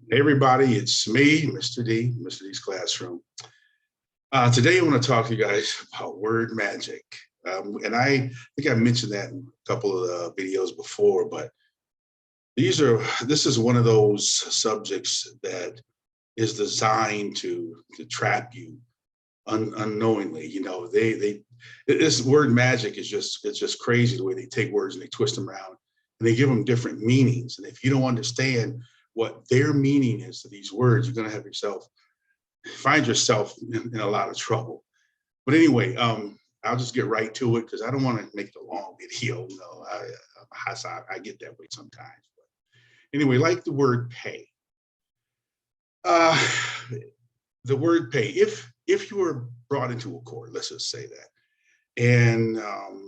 Hey everybody, it's me, Mr. D, Mr. D's Classroom. Today I want to talk to you guys about word magic. And I think I mentioned that in a couple of videos before, but this is one of those subjects that is designed to trap you unknowingly. This word magic is it's just crazy the way they take words and they twist them around and they give them different meanings. And if you don't understand what their meaning is to these words, you're going to find yourself in a lot of trouble. But anyway, I'll just get right to it because I don't want to make it a long video. I get that way sometimes. But anyway, like the word pay. Uh, the word pay. If you were brought into a court, let's just say that, and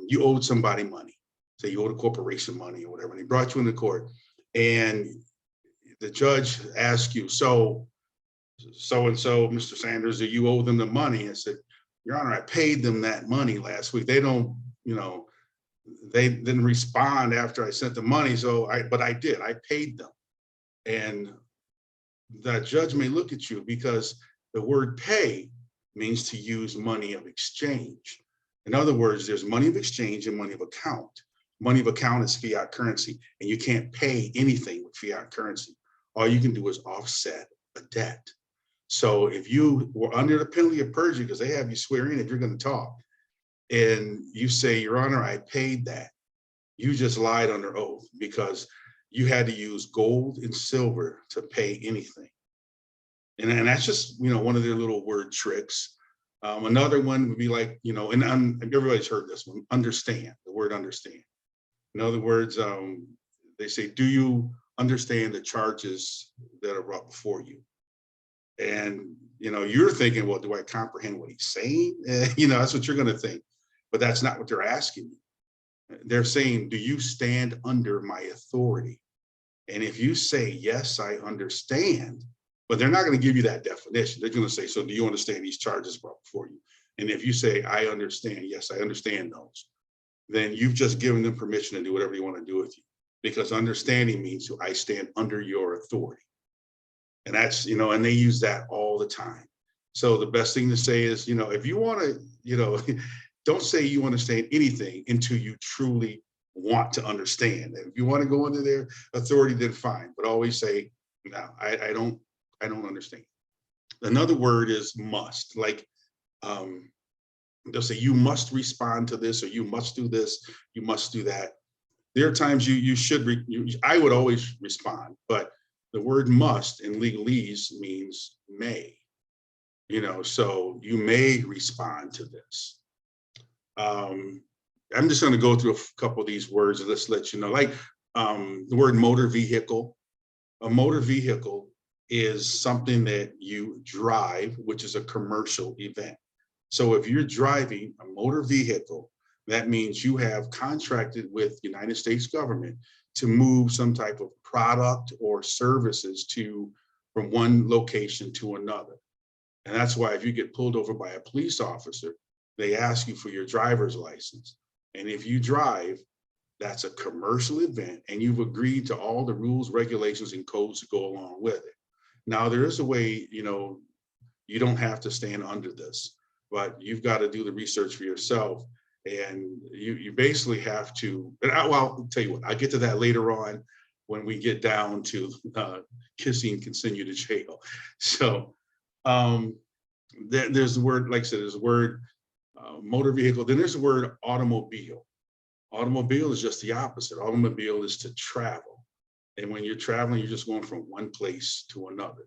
you owed somebody money, say you owed a corporation money or whatever, and they brought you into court, and the judge asked you, so and so, Mr. Sanders, do you owe them the money? I said, Your Honor, I paid them that money last week. They didn't respond after I sent the money. But I did, I paid them. And the judge may look at you because the word pay means to use money of exchange. In other words, there's money of exchange and money of account. Money of account is fiat currency, and you can't pay anything with fiat currency. All you can do is offset a debt. So if you were under the penalty of perjury, because they have you swear in if you're going to talk, and you say, Your Honor, I paid that, you just lied under oath because you had to use gold and silver to pay anything. And that's just, one of their little word tricks. Another one would be like, and everybody's heard this one, understand, the word understand. In other words, they say, do you understand the charges that are brought before you? And, you're thinking, well, do I comprehend what he's saying? That's what you're going to think. But that's not what they're asking you. They're saying, do you stand under my authority? And if you say, yes, I understand, but they're not going to give you that definition. They're going to say, so do you understand these charges brought before you? And if you say, I understand, yes, I understand those, then you've just given them permission to do whatever you want to do with you. Because understanding means I stand under your authority. And that's, and they use that all the time. So the best thing to say is, if you want to, don't say you understand anything until you truly want to understand. And if you want to go into their authority, then fine. But always say, no, I don't understand. Another word is must. Like they'll say, you must respond to this, or you must do this, you must do that. There are times you should, I would always respond, but the word must in legalese means may, so you may respond to this. I'm just going to go through a couple of these words and let's let you know, like the word motor vehicle. A motor vehicle is something that you drive, which is a commercial event. So if you're driving a motor vehicle, that means you have contracted with the United States government to move some type of product or services from one location to another. And that's why if you get pulled over by a police officer, they ask you for your driver's license. And if you drive, that's a commercial event and you've agreed to all the rules, regulations, and codes to go along with it. Now, there is a way, you don't have to stand under this, but you've got to do the research for yourself. And you basically have to, I'll tell you what, I'll get to that later on when we get down to kissing can send you to jail. So there's the word, like I said, there's the word motor vehicle. Then there's the word automobile. Automobile is just the opposite. Automobile is to travel. And when you're traveling, you're just going from one place to another.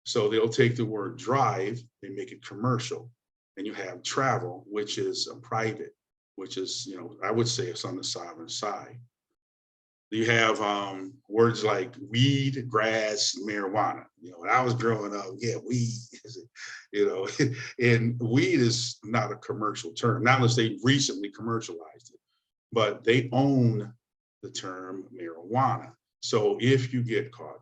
So they'll take the word drive, they make it commercial. And you have travel, which is a private, which is, I would say it's on the sovereign side. You have words like weed, grass, marijuana. When I was growing up, weed, and weed is not a commercial term, not unless they recently commercialized it, but they own the term marijuana. So if you get caught,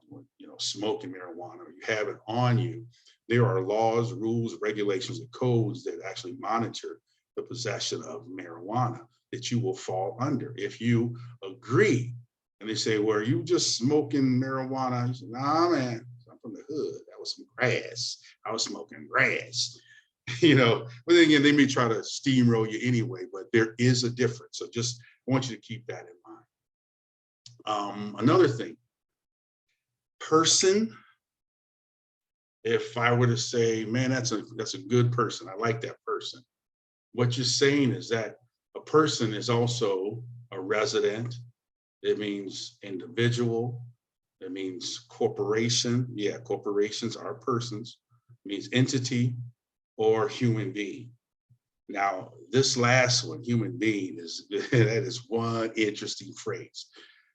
smoking marijuana, or you have it on you, there are laws, rules, regulations, and codes that actually monitor the possession of marijuana that you will fall under. If you agree, and they say, well, are you just smoking marijuana? You say, nah, man, I'm was some grass. I was smoking grass. But then again, they may try to steamroll you anyway, but there is a difference. So just I want you to keep that in mind. Another thing, person, if I were to say, man, that's a good person, I like that person. What you're saying is that a person is also a resident. It means individual. It means corporation. Yeah, corporations are persons. It means entity or human being. Now, this last one, human being, that is one interesting phrase.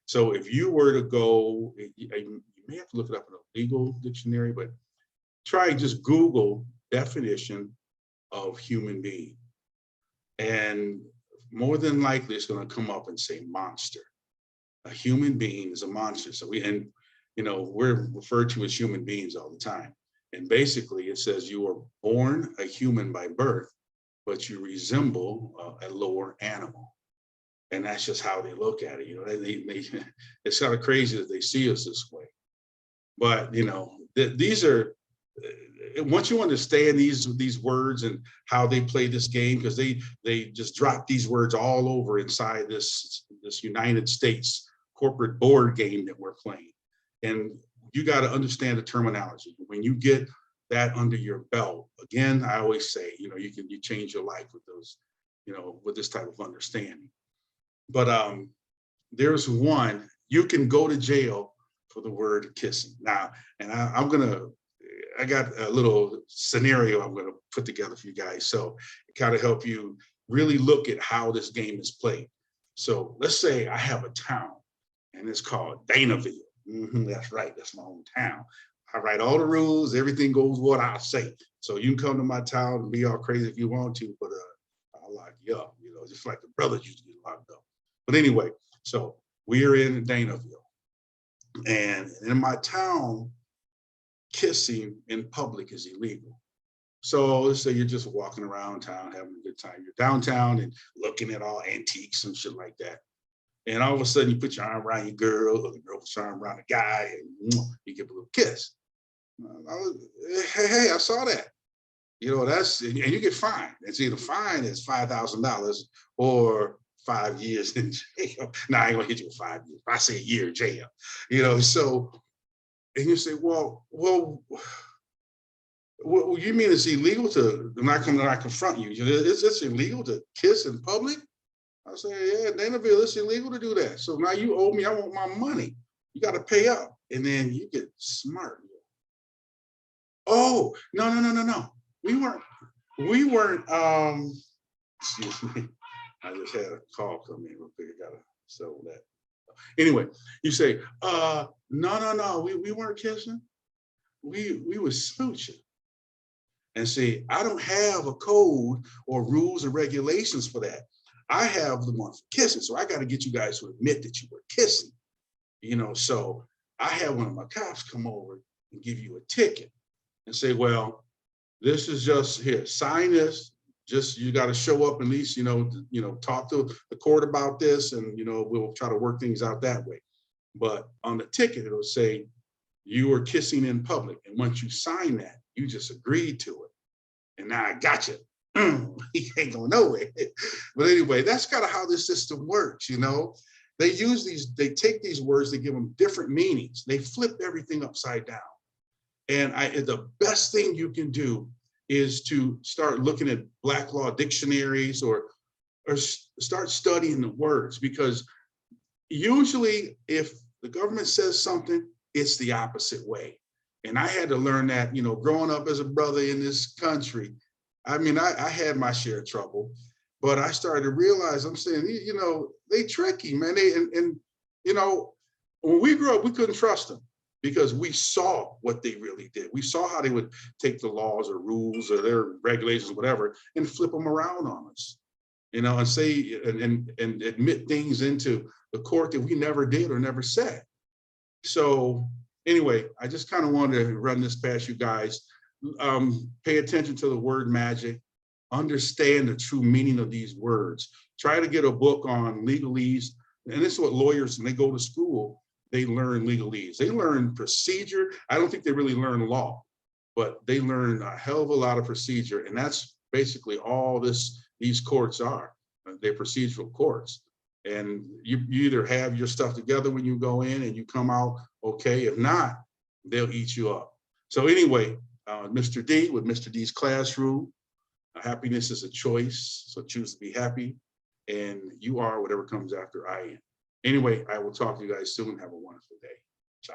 So if you were to go, you may have to look it up in a legal dictionary, but try just Google definition of human being. And more than likely, it's going to come up and say monster. A human being is a monster. So we're referred to as human beings all the time. And basically, it says you are born a human by birth, but you resemble a lower animal. And that's just how they look at it. It's kind of crazy that they see us this way. But these are, once you understand these words and how they play this game, because they just drop these words all over inside this United States corporate board game that we're playing. And you got to understand the terminology. When you get that under your belt, again, I always say, you change your life with those, with this type of understanding. But there's one, you can go to jail for the word kissing. Now, and I got a little scenario I'm going to put together for you guys. So it kind of help you really look at how this game is played. So let's say I have a town and it's called Danaville. That's right. That's my own town. I write all the rules. Everything goes what I say. So you can come to my town and be all crazy if you want to, but I'll lock you up, just like the brothers used to get locked up. But anyway, so we're in Danaville. And in my town, kissing in public is illegal. So let's say you're just walking around town having a good time. You're downtown and looking at all antiques and shit like that. And all of a sudden you put your arm around your girl, or the girl puts her arm around a guy, and you give a little kiss. Hey, I saw that. And you get fined. It's either fine as $5,000 or 5 years in jail. Now I ain't gonna hit you with 5 years. I say a year in jail. So, and you say, well, you mean it's illegal to not confront you? It's illegal to kiss in public? I say, yeah, Danaville, it's illegal to do that. So now you owe me, I want my money. You got to pay up. And then you get smart. Oh, no. We weren't, excuse me. I just had a call come in real quick. I gotta settle that. Anyway, you say, no, we weren't kissing. We were smooching. And see, I don't have a code or rules or regulations for that. I have the one for kissing. So I got to get you guys to admit that you were kissing. So I had one of my cops come over and give you a ticket and say, well, this is just here, sign this. Just, you got to show up at least, talk to the court about this, and, we'll try to work things out that way. But on the ticket, it'll say you were kissing in public. And once you sign that, you just agreed to it. And now I got you. He ain't going nowhere. But anyway, that's kind of how this system works. They take these words, they give them different meanings. They flip everything upside down. And the best thing you can do is to start looking at Black law dictionaries or start studying the words, because usually if the government says something, it's the opposite way. And I had to learn that, growing up as a brother in this country. I mean, I had my share of trouble, but I started to realize, I'm saying, they tricky, man. When we grew up, we couldn't trust them because we saw what they really did. We saw how they would take the laws or rules or their regulations, whatever, and flip them around on us, and say, and admit things into the court that we never did or never said. So anyway, I just kind of wanted to run this past you guys. Pay attention to the word magic, understand the true meaning of these words. Try to get a book on legalese. And this is what lawyers, when they go to school, they learn legalese. They learn procedure. I don't think they really learn law. but they learn a hell of a lot of procedure, and that's basically all these courts are. They're procedural courts. And you either have your stuff together when you go in and you come out okay. If not, they'll eat you up. So anyway, Mr. D with Mr. D's Classroom, happiness is a choice, so choose to be happy, and you are whatever comes after I am. Anyway, I will talk to you guys soon. Have a wonderful day. Ciao.